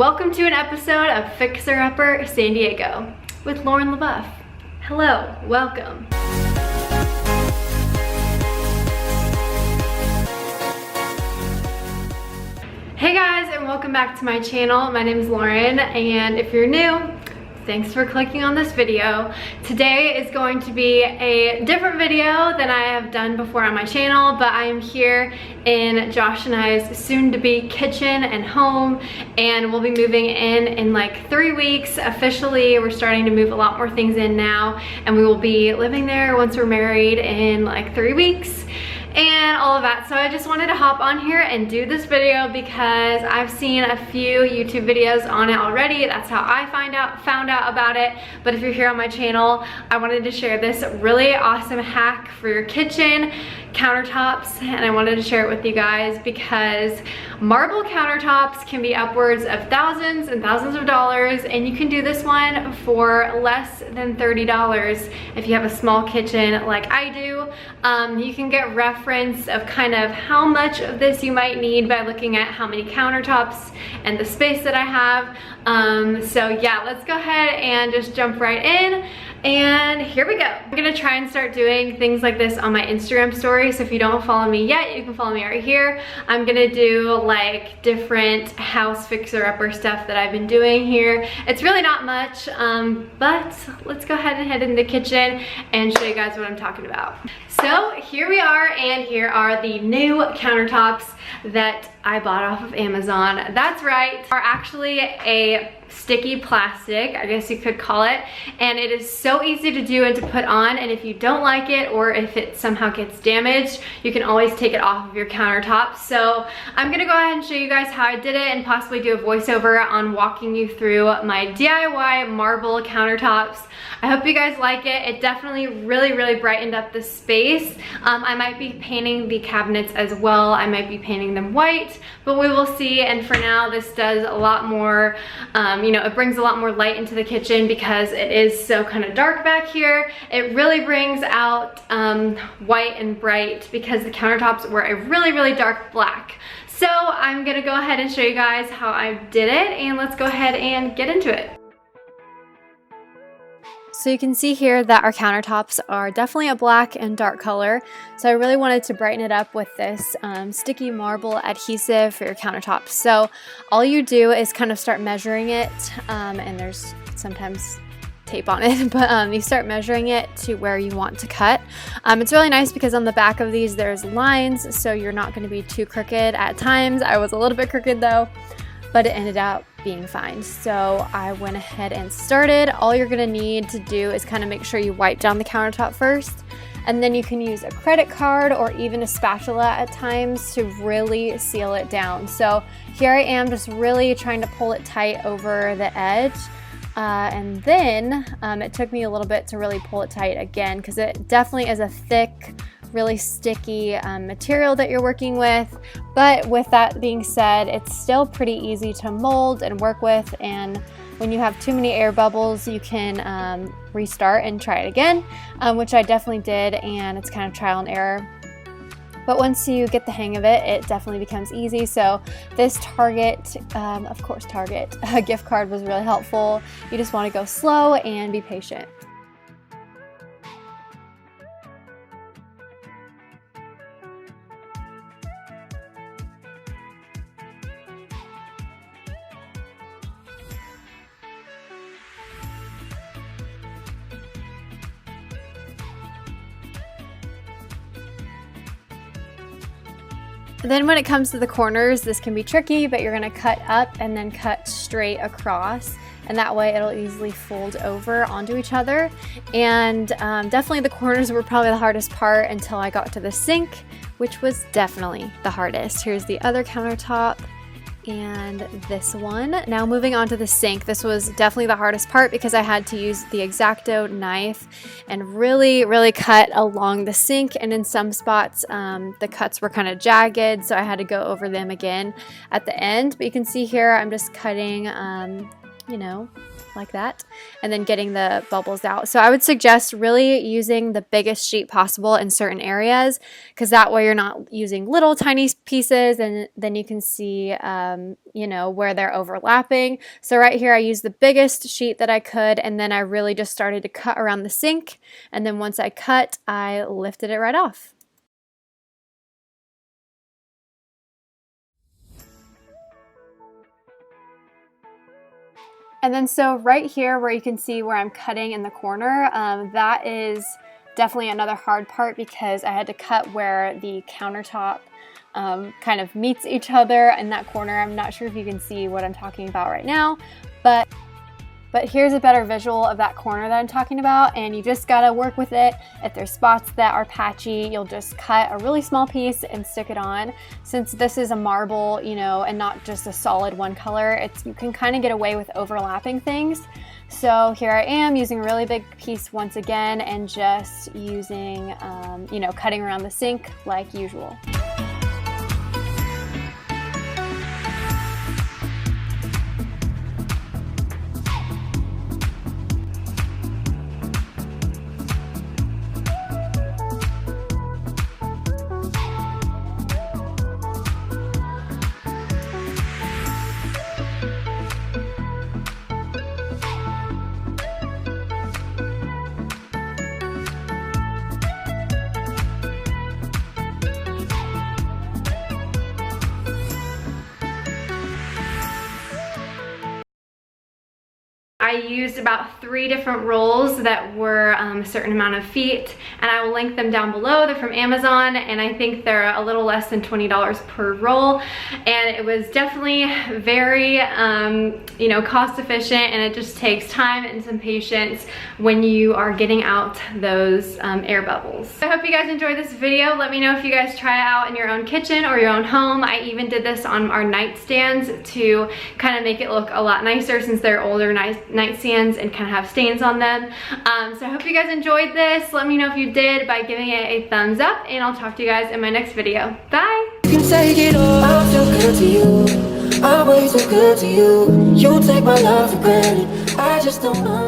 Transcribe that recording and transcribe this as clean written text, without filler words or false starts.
Welcome to an episode of Fixer Upper San Diego with Lauren LaBeouf. Hello, welcome. Hey guys, and welcome back to my channel. My name is Lauren, and if you're new, thanks for clicking on this video. Today is going to be a different video than I have done before on my channel, but I am here in Josh and I's soon-to-be kitchen and home, and we'll be moving in like 3 weeks. Officially, we're starting to move a lot more things in now, and we will be living there once we're married in like 3 weeks. And all of that. So I just wanted to hop on here and do this video because I've seen a few YouTube videos on it already. That's how I found out about it. But if you're here on my channel, I wanted to share this really awesome hack for your kitchen countertops, and I wanted to share it with you guys because marble countertops can be upwards of thousands and thousands of dollars, and you can do this one for less than $30 if you have a small kitchen like I do. You can get reference of kind of how much of this you might need by looking at how many countertops and the space that I have. So yeah, let's go ahead and just jump right in. And here we go. I'm gonna try and start doing things like this on my Instagram story. So if you don't follow me yet, you can follow me right here. I'm gonna do like different house fixer-upper stuff that I've been doing here. It's really not much, but let's go ahead and head in the kitchen and show you guys what I'm talking about. So here we are, and here are the new countertops that I bought off of Amazon. That's right, are actually a sticky plastic, I guess you could call it, and it is so easy to do and to put on, and if you don't like it or if it somehow gets damaged, you can always take it off of your countertop. So I'm gonna go ahead and show you guys how I did it and possibly do a voiceover on walking you through my DIY marble countertops. I hope you guys like it. It definitely really brightened up the space. I might be painting the cabinets as well. I might be painting them white, but we will see. And for now, this does a lot more, you know, it brings a lot more light into the kitchen because it is so kind of dark back here. It really brings out white and bright because the countertops were a really dark black. So I'm gonna go ahead and show you guys how I did it, and let's go ahead and get into it. So you can see here that our countertops are definitely a black and dark color. So I really wanted to brighten it up with this sticky marble adhesive for your countertops. So all you do is kind of start measuring it, and there's sometimes tape on it, but you start measuring it to where you want to cut. It's really nice because on the back of these there's lines, so you're not going to be too crooked at times. I was a little bit crooked though, but it ended up being fine. So I went ahead and started. All you're gonna need to do is kind of make sure you wipe down the countertop first, and then you can use a credit card or even a spatula at times to really seal it down. So here I am just really trying to pull it tight over the edge. And then it took me a little bit to really pull it tight again because it definitely is a thick, really sticky material that you're working with. But with that being said, it's still pretty easy to mold and work with, and when you have too many air bubbles, you can restart and try it again, which I definitely did, and it's kind of trial and error. But once you get the hang of it, it definitely becomes easy. So this Target, of course Target, gift card was really helpful. You just want to go slow and be patient. Then when it comes to the corners, this can be tricky, but you're gonna cut up and then cut straight across, and that way it'll easily fold over onto each other. And definitely the corners were probably the hardest part until I got to the sink, which was definitely the hardest. Here's the other countertop and this one. Now moving on to the sink, this was definitely the hardest part because I had to use the X-Acto knife and really cut along the sink, and in some spots the cuts were kind of jagged, so I had to go over them again at the end. But you can see here I'm just cutting you know, like that, and then getting the bubbles out. So I would suggest really using the biggest sheet possible in certain areas, because that way you're not using little tiny pieces, and then you can see, you know, where they're overlapping. So right here I used the biggest sheet that I could, and then I really just started to cut around the sink, and then once I cut, I lifted it right off. And then so right here where you can see where I'm cutting in the corner, that is definitely another hard part, because I had to cut where the countertop kind of meets each other in that corner. I'm not sure if you can see what I'm talking about right now, but here's a better visual of that corner that I'm talking about, and you just gotta work with it. If there's spots that are patchy, you'll just cut a really small piece and stick it on. Since this is a marble, you know, and not just a solid one color, you can kind of get away with overlapping things. So here I am using a really big piece once again, and just using, you know, cutting around the sink like usual. I used about 3 different rolls that were a certain amount of feet, and I will link them down below. They're from Amazon, and I think they're a little less than $20 per roll, and it was definitely very you know, cost efficient, and it just takes time and some patience when you are getting out those air bubbles. I hope you guys enjoyed this video. Let me know if you guys try it out in your own kitchen or your own home. I even did this on our nightstands to kind of make it look a lot nicer, since they're older nightstands and kind of have stains on them. So I hope you guys enjoyed this. Let me know if you did by giving it a thumbs up, and I'll talk to you guys in my next video. Bye! You can take it all, I feel good to you. I always feel good to you. You take my love for granted, I just don't